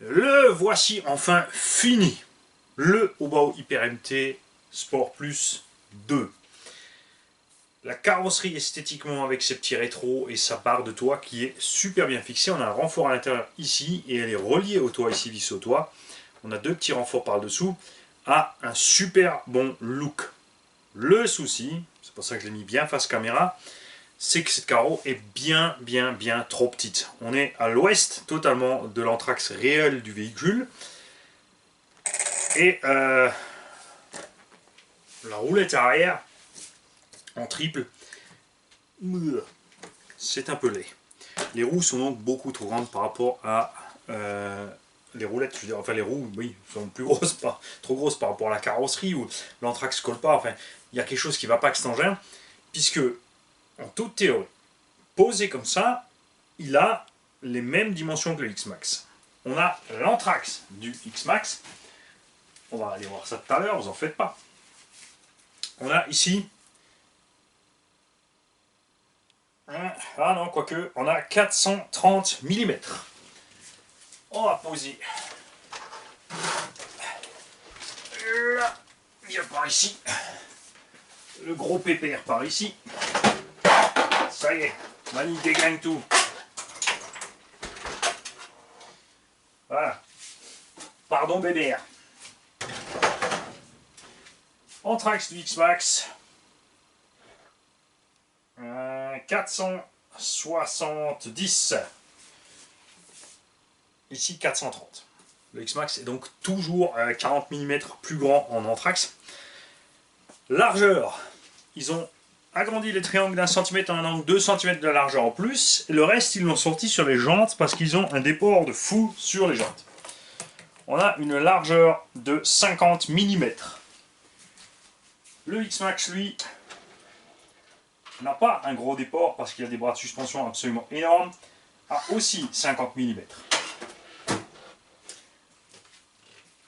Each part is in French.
Le voici enfin fini. Le Obao Hyper MT Sport Plus 2. La carrosserie esthétiquement avec ses petits rétros et sa barre de toit qui est super bien fixée. On a un renfort à l'intérieur ici et elle est reliée au toit ici, vis au toit. On a deux petits renforts par dessous. A un super bon look. Le souci, c'est pour ça que je l'ai mis bien face caméra, c'est que cette carreau est bien trop petite. On est à l'ouest totalement de l'anthrax réel du véhicule. Et la roulette arrière en triple, c'est un peu laid. Les roues sont donc beaucoup trop grandes par rapport à les roulettes, je veux dire, enfin les roues, oui, sont plus grosses, pas trop grosses par rapport à la carrosserie où l'anthrax colle pas. Enfin, il y a quelque chose qui ne va pas avec cet engin, puisque en toute théorie, posé comme ça, il a les mêmes dimensions que le X-Max. On a l'anthrax du X-Max. On va aller voir ça tout à l'heure, vous en faites pas. On a ici, ah non, quoique, on a 430 mm. On va poser là, viens par ici. Le gros pépère par ici. Ça y est, Mani dégagne tout. Voilà. Pardon bébé. Anthrax du X-Max. 470. Ici 430. Le X-Max est donc toujours 40 mm plus grand en anthrax. Largeur. Ils ont agrandi les triangles d'un centimètre en un angle 2 cm de largeur en plus. Et le reste, ils l'ont sorti sur les jantes parce qu'ils ont un déport de fou sur les jantes. On a une largeur de 50 mm. Le X-Max, lui, n'a pas un gros déport parce qu'il a des bras de suspension absolument énormes, a aussi 50 mm.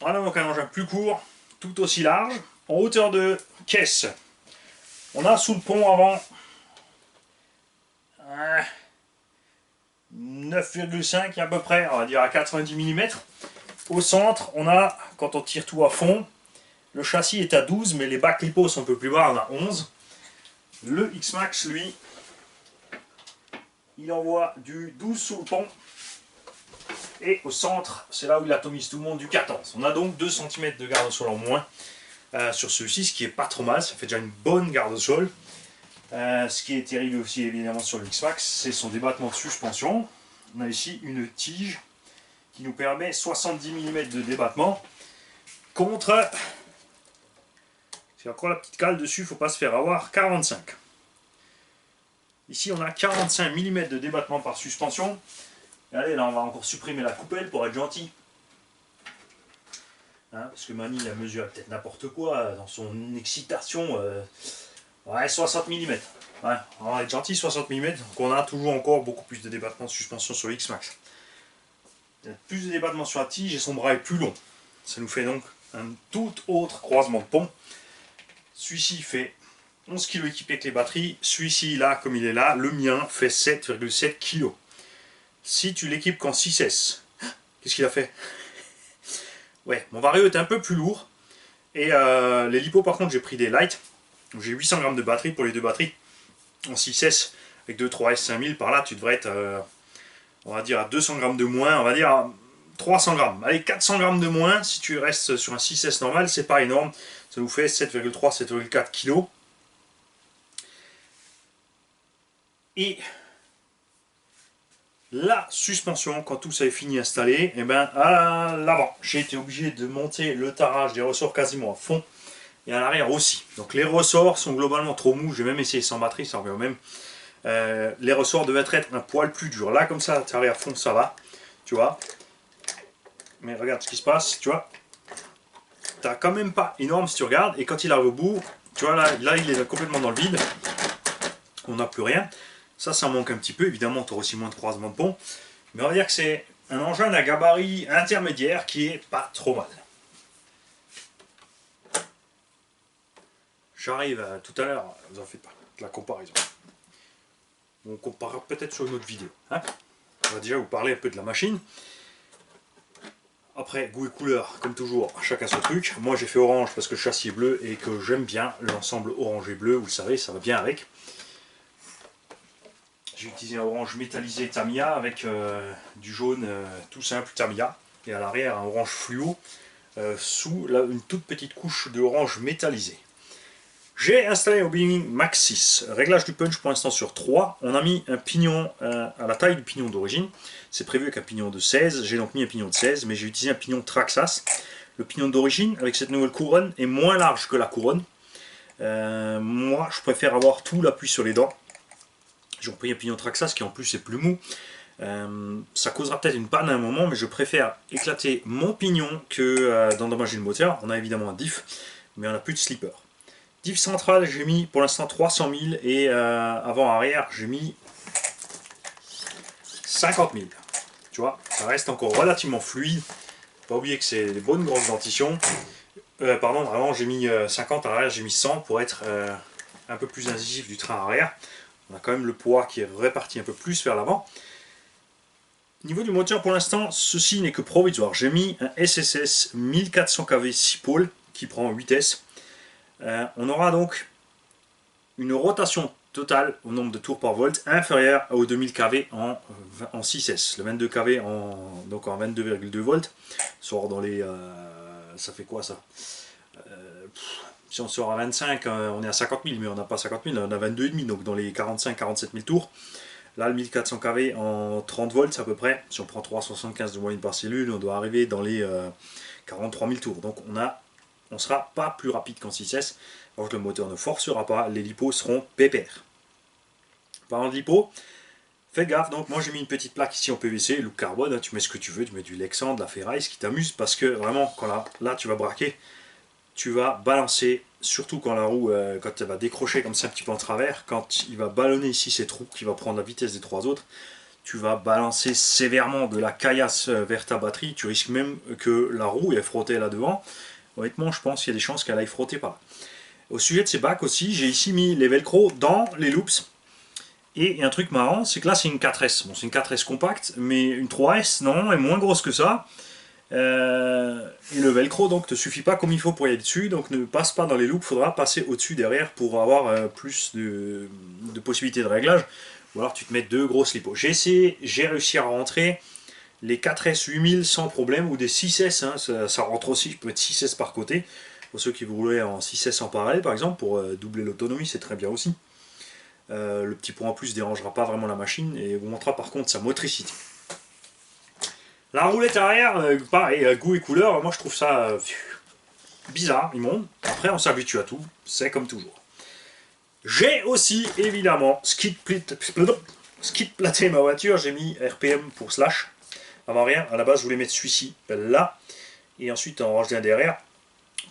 On a donc un engin plus court, tout aussi large, en hauteur de caisse. On a sous le pont avant 9,5 à peu près, on va dire à 90 mm. Au centre, on a, quand on tire tout à fond, le châssis est à 12, mais les bacs lipo sont un peu plus bas, on a 11. Le X-Max, lui, il envoie du 12 sous le pont. Et au centre, c'est là où il atomise tout le monde, du 14. On a donc 2 cm de garde-sol en moins sur celui-ci, ce qui est pas trop mal. Ça fait déjà une bonne garde-sol. Ce qui est terrible aussi, évidemment, sur le X-Max, c'est son débattement de suspension. On a ici une tige qui nous permet 70 mm de débattement contre... C'est encore la petite cale dessus, il ne faut pas se faire avoir, 45. Ici, on a 45 mm de débattement par suspension. Et allez, là, on va encore supprimer la coupelle pour être gentil. Hein, parce que Mani, il a mesuré peut-être n'importe quoi dans son excitation. Ouais, 60 mm. Ouais, on va être gentil, 60 mm. Donc on a toujours encore beaucoup plus de débattement de suspension sur le X-Max. Il y a plus de débattement sur la tige et son bras est plus long. Ça nous fait donc un tout autre croisement de pont. Celui-ci fait 11 kg équipé avec les batteries. Celui-ci, là, comme il est là, le mien fait 7,7 kg. Si tu l'équipes qu'en 6S, qu'est-ce qu'il a fait? Ouais, mon Vario est un peu plus lourd. Et les lipos, par contre, j'ai pris des light. J'ai 800 grammes de batterie pour les deux batteries. En 6S, avec 2 3S 5000, par là, tu devrais être, on va dire, à 200 grammes de moins. On va dire à 300 grammes. Allez, 400 grammes de moins. Si tu restes sur un 6S normal, c'est pas énorme. Ça nous fait 7,3, 7,4 kg. Et la suspension, quand tout ça est fini installé, et ben à l'avant, j'ai été obligé de monter le tarage des ressorts quasiment à fond et à l'arrière aussi. Donc les ressorts sont globalement trop mous, j'ai même essayé sans batterie, ça revient au même. Les ressorts devaient être un poil plus durs. Là, comme ça, l'arrière à fond, ça va, tu vois. Mais regarde ce qui se passe, tu vois. T'as quand même pas énorme si tu regardes, et quand il arrive au bout, tu vois, là il est complètement dans le vide. On n'a plus rien. Ça manque un petit peu, évidemment, tu auras aussi moins de croisement de pont. Mais on va dire que c'est un engin d'un gabarit intermédiaire qui est pas trop mal. J'arrive tout à l'heure, vous en faites pas, de la comparaison. On comparera peut-être sur une autre vidéo. Hein, on va déjà vous parler un peu de la machine. Après, goût et couleur, comme toujours, chacun son truc. Moi j'ai fait orange parce que le châssis est bleu et que j'aime bien l'ensemble orange et bleu, vous le savez, ça va bien avec. J'ai utilisé un orange métallisé Tamiya avec du jaune tout simple Tamiya. Et à l'arrière un orange fluo sous une toute petite couche d'orange métallisé. J'ai installé au Bing Max 6, réglage du punch pour l'instant sur 3. On a mis un pignon à la taille du pignon d'origine. C'est prévu avec un pignon de 16, j'ai donc mis un pignon de 16, mais j'ai utilisé un pignon Traxxas. Le pignon d'origine, avec cette nouvelle couronne, est moins large que la couronne. Moi, je préfère avoir tout l'appui sur les dents. J'ai pris un pignon Traxxas qui en plus est plus mou. Ça causera peut-être une panne à un moment, mais je préfère éclater mon pignon que d'endommager le moteur. On a évidemment un diff, mais on n'a plus de slipper. Diff central, j'ai mis pour l'instant 300 000 et avant-arrière, j'ai mis 50 000. Tu vois, ça reste encore relativement fluide. Pas oublier que c'est des bonnes grosses dentitions. Pardon, vraiment, j'ai mis 50 à l'arrière, j'ai mis 100 pour être un peu plus incisif du train arrière. On a quand même le poids qui est réparti un peu plus vers l'avant. Niveau du moteur, pour l'instant, ceci n'est que provisoire. J'ai mis un SSS 1400 kV 6 pôles qui prend 8S. On aura donc une rotation totale au nombre de tours par volt inférieure aux 2000 kV en 6S. Le 22 kV donc en 22,2 volts sort dans les... ça fait quoi ça si on sort à 25, on est à 50 000, mais on n'a pas 50 000, on a 22,5, donc dans les 45-47 000 tours. Là, le 1400 kV en 30 volts à peu près, si on prend 3,75 de moyenne par cellule, on doit arriver dans les 43 000 tours. Donc on ne sera pas plus rapide qu'en 6S, alors que le moteur ne forcera pas, les lipos seront pépères. Parlant de lipo, fais gaffe, donc moi j'ai mis une petite plaque ici en PVC, look carbone, hein, tu mets ce que tu veux, tu mets du Lexan, de la ferraille, ce qui t'amuse, parce que vraiment, quand là tu vas braquer, tu vas balancer, surtout quand la roue, quand elle va décrocher comme ça un petit peu en travers, quand il va ballonner ici ces trous, qui va prendre la vitesse des trois autres, tu vas balancer sévèrement de la caillasse vers ta batterie, tu risques même que la roue ait frotté là devant. Honnêtement, je pense qu'il y a des chances qu'elle aille frotter par là. Au sujet de ces bacs aussi, j'ai ici mis les velcro dans les loops. Et un truc marrant, c'est que là c'est une 4S. Bon, c'est une 4S compacte, mais une 3S, non, est moins grosse que ça. Et le velcro donc te suffit pas comme il faut pour y aller dessus, donc ne passe pas dans les loops, il faudra passer au-dessus derrière pour avoir plus de possibilités de réglage, ou alors tu te mets deux grosses lipos. J'ai essayé, j'ai réussi à rentrer les 4S 8000 sans problème, ou des 6S, hein, ça rentre aussi, je peux mettre 6S par côté, pour ceux qui voulaient en 6S en parallèle par exemple, pour doubler l'autonomie, c'est très bien aussi. Le petit point en plus ne dérangera pas vraiment la machine et vous montrera par contre sa motricité. La roulette arrière, pareil, goût et couleur, moi je trouve ça bizarre, immonde. Après on s'habitue à tout, c'est comme toujours. J'ai aussi évidemment skid platé ma voiture, j'ai mis RPM pour slash. Avant rien, à la base je voulais mettre celui-ci là, et ensuite en ranger un derrière,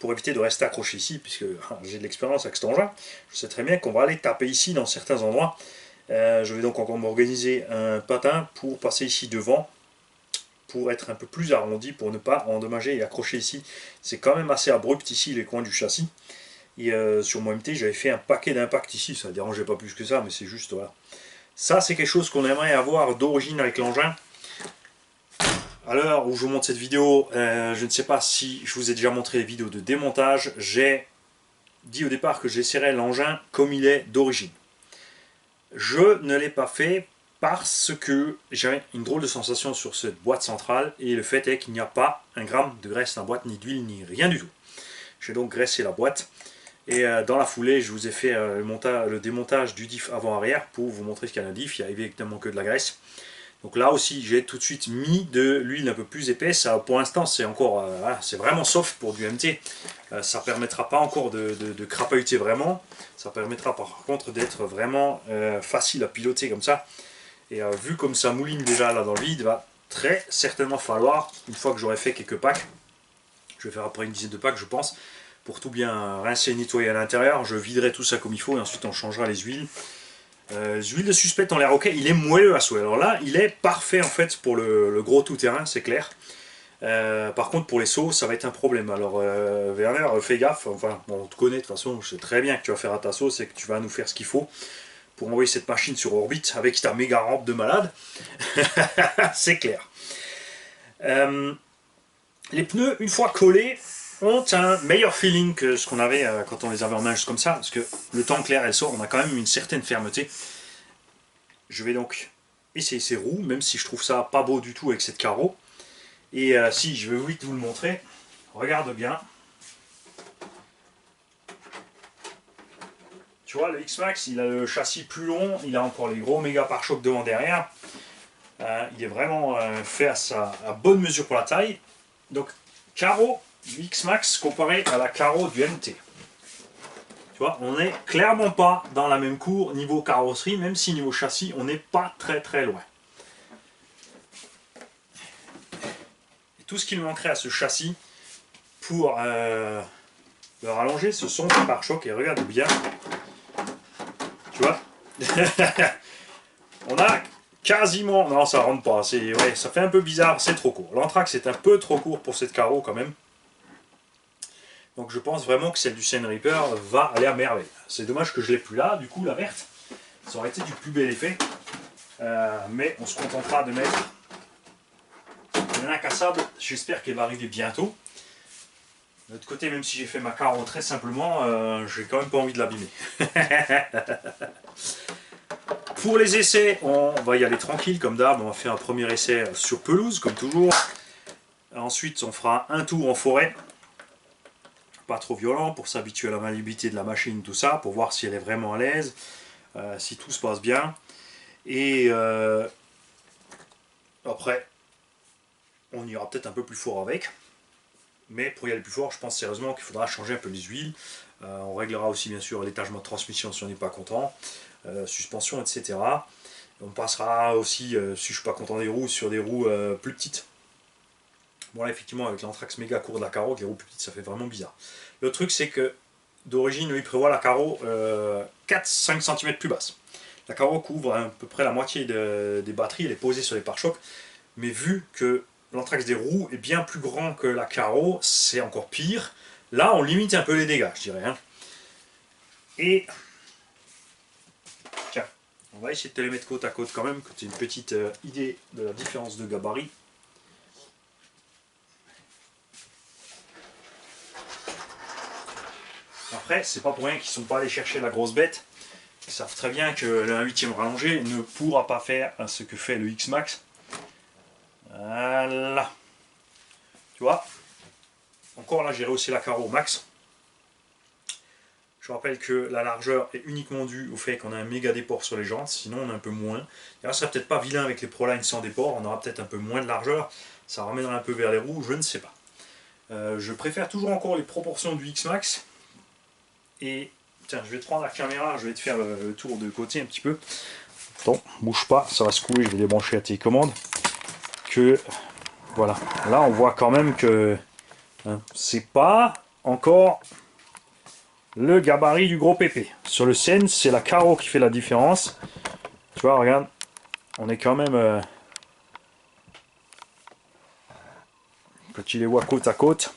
pour éviter de rester accroché ici, puisque j'ai de l'expérience avec cet engin. Je sais très bien qu'on va aller taper ici dans certains endroits. Je vais donc encore m'organiser un patin pour passer ici devant, pour être un peu plus arrondi, pour ne pas endommager et accrocher ici. C'est quand même assez abrupt ici les coins du châssis. Et sur mon MT j'avais fait un paquet d'impact ici, ça ne dérangeait pas plus que ça, mais c'est juste voilà. Ça c'est quelque chose qu'on aimerait avoir d'origine avec l'engin. À l'heure où je vous montre cette vidéo, je ne sais pas si je vous ai déjà montré les vidéos de démontage. J'ai dit au départ que j'essaierais l'engin comme il est d'origine. Je ne l'ai pas fait parce que j'avais une drôle de sensation sur cette boîte centrale et le fait est qu'il n'y a pas un gramme de graisse dans la boîte, ni d'huile, ni rien du tout. J'ai donc graissé la boîte et dans la foulée je vous ai fait le démontage du diff avant-arrière pour vous montrer ce qu'il y a dans le diff. Il n'y a évidemment que de la graisse. Donc là aussi j'ai tout de suite mis de l'huile un peu plus épaisse. Alors pour l'instant c'est encore c'est vraiment soft pour du MT. Ça ne permettra pas encore de crapahuter vraiment. Ça permettra par contre d'être vraiment facile à piloter comme ça. Et vu comme ça mouline déjà là dans le vide, il va très certainement falloir, une fois que j'aurai fait quelques packs, je vais faire après une dizaine de packs je pense, pour tout bien rincer et nettoyer à l'intérieur, je viderai tout ça comme il faut et ensuite on changera les huiles. Les huiles de suspect en l'air ok, il est moelleux à souhait. Alors là, il est parfait en fait pour le gros tout-terrain, c'est clair. Par contre, pour les sauts, ça va être un problème. Alors, Werner, fais gaffe. Enfin, bon, on te connaît de toute façon, je sais très bien que tu vas faire à ta sauce et que tu vas nous faire ce qu'il faut pour envoyer cette machine sur orbite avec ta méga rampe de malade. C'est clair. Les pneus, une fois collés, ont un meilleur feeling que ce qu'on avait quand on les avait en main juste comme ça, parce que le temps que l'air elle sort, on a quand même une certaine fermeté. Je vais donc essayer ces roues, même si je trouve ça pas beau du tout avec cette carreau. Et si, je vais vite vous le montrer. Regarde bien. Tu vois, le X-Max, il a le châssis plus long, il a encore les gros méga pare-chocs devant derrière. Il est vraiment fait à bonne mesure pour la taille. Donc, carreau du X-Max comparé à la carreau du MT. Tu vois, on n'est clairement pas dans la même cour niveau carrosserie, même si niveau châssis, on n'est pas très loin. Et tout ce qui me manquerait à ce châssis pour le rallonger, ce sont les pare-chocs. Et regarde bien. Tu vois. On a quasiment... Non, ça rentre pas. Ouais, ça fait un peu bizarre, c'est trop court. L'Anthrax est un peu trop court pour cette carreau quand même. Donc je pense vraiment que celle du Seine Reaper va aller à merveille. C'est dommage que je l'ai plus là, du coup la verte, ça aurait été du plus bel effet. Mais on se contentera de mettre une incassable. J'espère qu'elle va arriver bientôt. De l'autre côté, même si j'ai fait ma carreau très simplement, j'ai quand même pas envie de l'abîmer. Pour les essais, on va y aller tranquille comme d'hab. On va faire un premier essai sur pelouse comme toujours. Ensuite, on fera un tour en forêt. Pas trop violent pour s'habituer à la maniabilité de la machine, tout ça, pour voir si elle est vraiment à l'aise, si tout se passe bien. Et après, on ira peut-être un peu plus fort avec. Mais pour y aller plus fort, je pense sérieusement qu'il faudra changer un peu les huiles. On réglera aussi bien sûr l'étagement de transmission si on n'est pas content, suspension, etc. On passera aussi, si je ne suis pas content des roues, sur des roues plus petites. Bon là effectivement avec l'Anthrax méga court de la carreau, les roues plus petites ça fait vraiment bizarre. Le truc c'est que d'origine il prévoit la carreau 4-5 cm plus basse. La carreau couvre à peu près la moitié des batteries, elle est posée sur les pare-chocs. Mais vu que l'Anthrax des roues est bien plus grand que la carreau, c'est encore pire. Là on limite un peu les dégâts je dirais. Hein. Et tiens, on va essayer de te les mettre côte à côte quand même, que tu aies une petite idée de la différence de gabarit. Après, c'est pas pour rien qu'ils sont pas allés chercher la grosse bête. Ils savent très bien que le 1/8e rallongé ne pourra pas faire ce que fait le X-Max. Voilà. Tu vois. Encore là, j'ai rehaussé la carreau au max. Je rappelle que la largeur est uniquement due au fait qu'on a un méga déport sur les jantes, sinon on a un peu moins. Et là, ça serait peut-être pas vilain avec les Proline sans déport, on aura peut-être un peu moins de largeur, ça ramènera un peu vers les roues, je ne sais pas. Je préfère toujours encore les proportions du X-Max. Et tiens, je vais te prendre la caméra, je vais te faire le tour de côté un petit peu. Attends, bouge pas, ça va se couler, je vais débrancher la télécommande. Que voilà, là on voit quand même que hein, c'est pas encore le gabarit du gros pépé. Sur le Seine, c'est la carreau qui fait la différence. Tu vois, regarde, on est quand même... quand tu les vois côte à côte,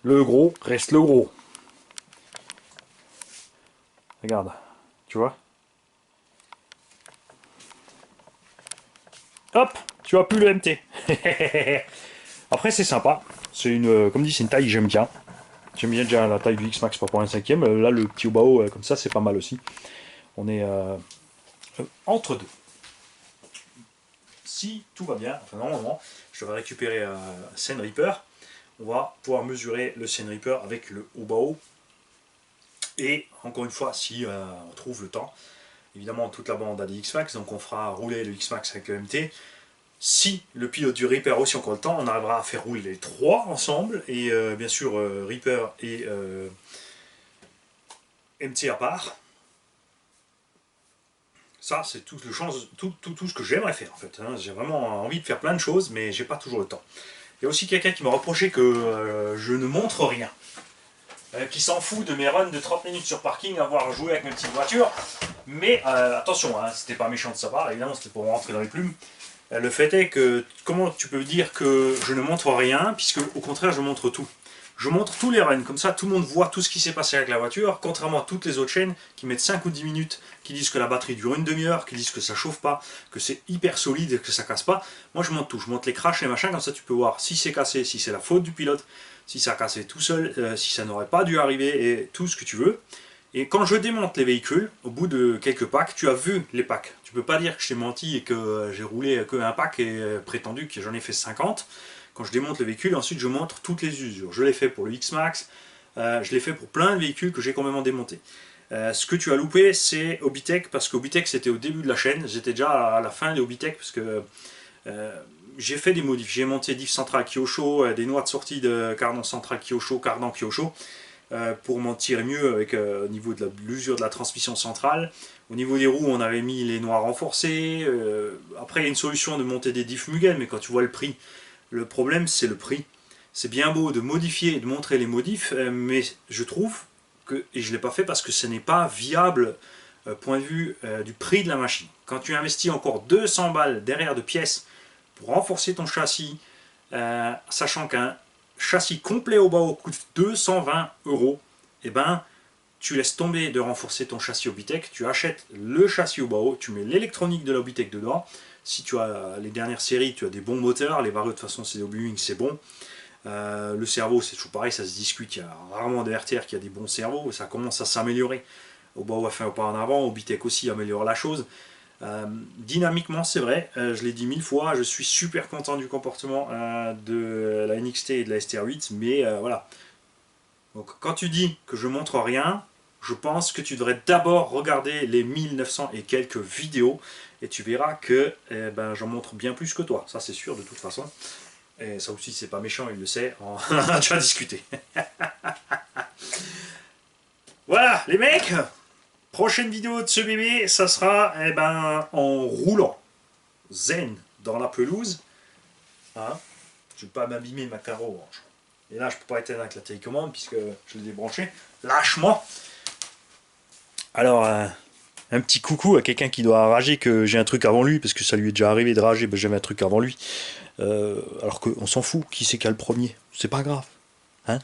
le gros reste le gros. Regarde, tu vois. Hop, tu vois plus le MT. Après c'est sympa. C'est une, comme dit, c'est une taille que j'aime bien. J'aime bien déjà la taille du X-Max pour un 5e. Là le petit Obao comme ça c'est pas mal aussi. On est entre deux. Si tout va bien, enfin normalement, je vais récupérer Seine Reaper. On va pouvoir mesurer le Seine Reaper avec le Obao. Et encore une fois, si on trouve le temps, évidemment toute la bande a des X-Max, donc on fera rouler le X-Max avec le MT. Si le pilote du Reaper a aussi encore le temps, on arrivera à faire rouler les trois ensemble, et bien sûr Reaper et MT à part. Ça, c'est tout ce que j'aimerais faire en fait. Hein. J'ai vraiment envie de faire plein de choses, mais j'ai pas toujours le temps. Il y a aussi quelqu'un qui m'a reproché que je ne montre rien. Qui s'en fout de mes runs de 30 minutes sur parking, avoir joué avec mes petites voitures. Mais attention, hein, c'était pas méchant de sa part, évidemment c'était pour rentrer dans les plumes. Le fait est que, comment tu peux dire que je ne montre rien, puisque au contraire je montre tout. Je montre tous les runs, comme ça tout le monde voit tout ce qui s'est passé avec la voiture, contrairement à toutes les autres chaînes qui mettent 5 ou 10 minutes, qui disent que la batterie dure une demi-heure, qui disent que ça chauffe pas, que c'est hyper solide et que ça casse pas. Moi je monte tout, je monte les crashs et machin, comme ça tu peux voir si c'est cassé, si c'est la faute du pilote, si ça a cassé tout seul, si ça n'aurait pas dû arriver et tout ce que tu veux. Et quand je démonte les véhicules, au bout de quelques packs, tu as vu les packs. Tu peux pas dire que je t'ai menti et que j'ai roulé qu'un pack et prétendu que j'en ai fait 50. Quand je démonte le véhicule, ensuite je montre toutes les usures. Je l'ai fait pour le X-Max, je l'ai fait pour plein de véhicules que j'ai complètement démontés. Ce que tu as loupé, c'est Obitech, parce qu'Obitech c'était au début de la chaîne. J'étais déjà à la fin de Obitech, parce que j'ai fait des modifs. J'ai monté diff central Kyosho, des noix de sortie de cardan central Kyosho, cardan Kyosho, pour m'en tirer mieux avec, au niveau de l'usure de la transmission centrale. Au niveau des roues, on avait mis les noix renforcées. Après, il y a une solution de monter des diffs Mugen, mais quand tu vois le prix, le problème, c'est le prix. C'est bien beau de modifier et de montrer les modifs, mais je trouve que, et je ne l'ai pas fait parce que ce n'est pas viable point de vue du prix de la machine. Quand tu investis encore 200 balles derrière de pièces pour renforcer ton châssis, sachant qu'un châssis complet au bas coûte 220 €, et ben tu laisses tomber de renforcer ton châssis Obitech, tu achètes le châssis au bas, tu mets l'électronique de l'Obitech dedans. Si tu as les dernières séries, tu as des bons moteurs, les varieux de toute façon c'est Obi-Wing, c'est bon. Le cerveau c'est toujours pareil, ça se discute, il y a rarement des RTR qui a des bons cerveaux, ça commence à s'améliorer. Au bas a fait un pas en avant, Obitech aussi améliore la chose. Dynamiquement c'est vrai, je l'ai dit 1000 fois, je suis super content du comportement de la NXT et de la STR8, mais voilà. Donc quand tu dis que je montre rien, je pense que tu devrais d'abord regarder les 1900 et quelques vidéos et tu verras que j'en montre bien plus que toi, ça c'est sûr de toute façon. Et ça aussi c'est pas méchant, il le sait, on a déjà discuté. Voilà les mecs, prochaine vidéo de ce bébé, ça sera en roulant zen dans la pelouse. Hein, je ne vais pas m'abîmer ma carreau orange. Et là je peux pas éteindre avec la télécommande puisque je l'ai débranché. Lâche-moi. Alors un petit coucou à quelqu'un qui doit rager que j'ai un truc avant lui, parce que ça lui est déjà arrivé de rager, j'avais un truc avant lui. Alors qu'on s'en fout, qui c'est qui a le premier, c'est pas grave. Hein,